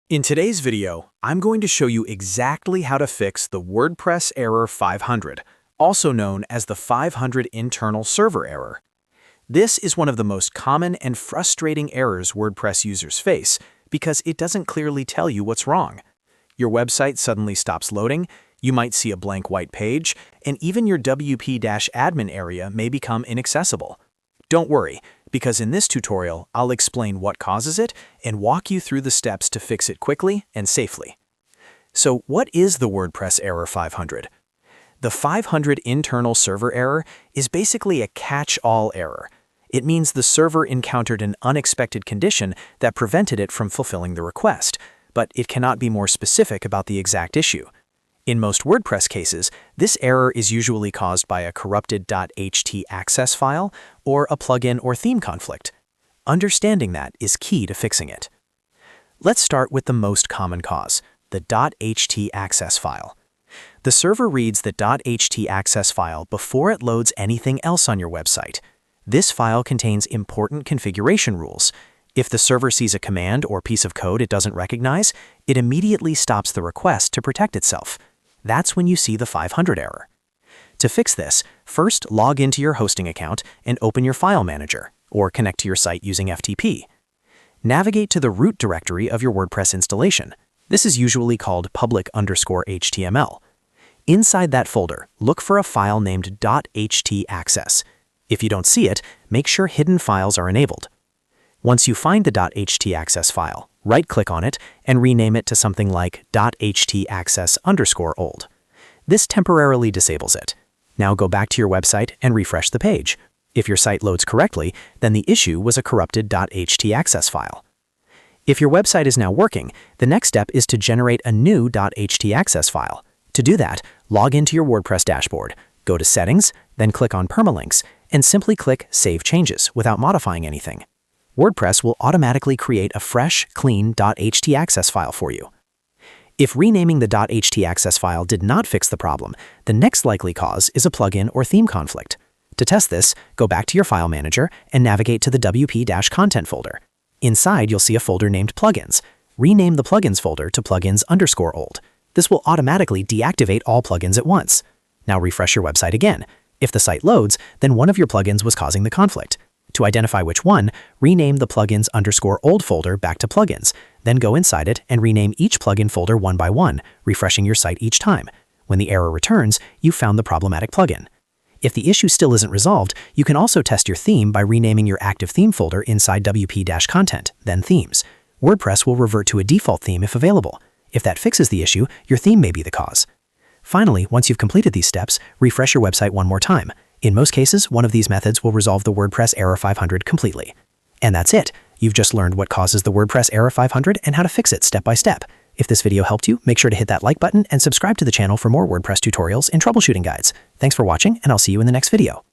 In today's video, I'm going to show you exactly how to fix the WordPress error 500, also known as the 500 internal server error. This is one of the most common and frustrating errors WordPress users face because it doesn't clearly tell you what's wrong. Your website suddenly stops loading, you might see a blank white page, and even your WP-admin area may become inaccessible. Don't worry, because in this tutorial, I'll explain what causes it and walk you through the steps to fix it quickly and safely. So what is the WordPress error 500? The 500 internal server error is basically a catch-all error. It means the server encountered an unexpected condition that prevented it from fulfilling the request, but it cannot be more specific about the exact issue. In most WordPress cases, this error is usually caused by a corrupted htaccess file or a plugin or theme conflict. Understanding that is key to fixing it. Let's start with the most common cause, the htaccess file. The server reads the htaccess file before it loads anything else on your website. This file contains important configuration rules. If the server sees a command or piece of code it doesn't recognize, it immediately stops the request to protect itself. That's when you see the 500 error. To fix this, first log into your hosting account and open your file manager, or connect to your site using FTP. Navigate to the root directory of your WordPress installation. This is usually called public_html. Inside that folder, look for a file named htaccess. If you don't see it, make sure hidden files are enabled. Once you find the htaccess file, right-click on it and rename it to something like htaccess_old. This temporarily disables it. Now go back to your website and refresh the page. If your site loads correctly, then the issue was a corrupted htaccess file. If your website is now working, the next step is to generate a new htaccess file. To do that, log into your WordPress dashboard, go to Settings, then click on Permalinks, and simply click Save Changes without modifying anything. WordPress will automatically create a fresh, clean htaccess file for you. If renaming the htaccess file did not fix the problem, the next likely cause is a plugin or theme conflict. To test this, go back to your file manager and navigate to the WP-content folder. Inside, you'll see a folder named Plugins. Rename the Plugins folder to plugins_old. This will automatically deactivate all plugins at once. Now refresh your website again. If the site loads, then one of your plugins was causing the conflict. To identify which one, rename the plugins_old folder back to plugins, then go inside it and rename each plugin folder one by one, refreshing your site each time. When the error returns, you found the problematic plugin. If the issue still isn't resolved, you can also test your theme by renaming your active theme folder inside WP-content, then Themes. WordPress will revert to a default theme if available. If that fixes the issue, your theme may be the cause. Finally, once you've completed these steps, refresh your website one more time. In most cases, one of these methods will resolve the WordPress error 500 completely. And that's it. You've just learned what causes the WordPress error 500 and how to fix it step by step. If this video helped you, make sure to hit that like button and subscribe to the channel for more WordPress tutorials and troubleshooting guides. Thanks for watching, and I'll see you in the next video.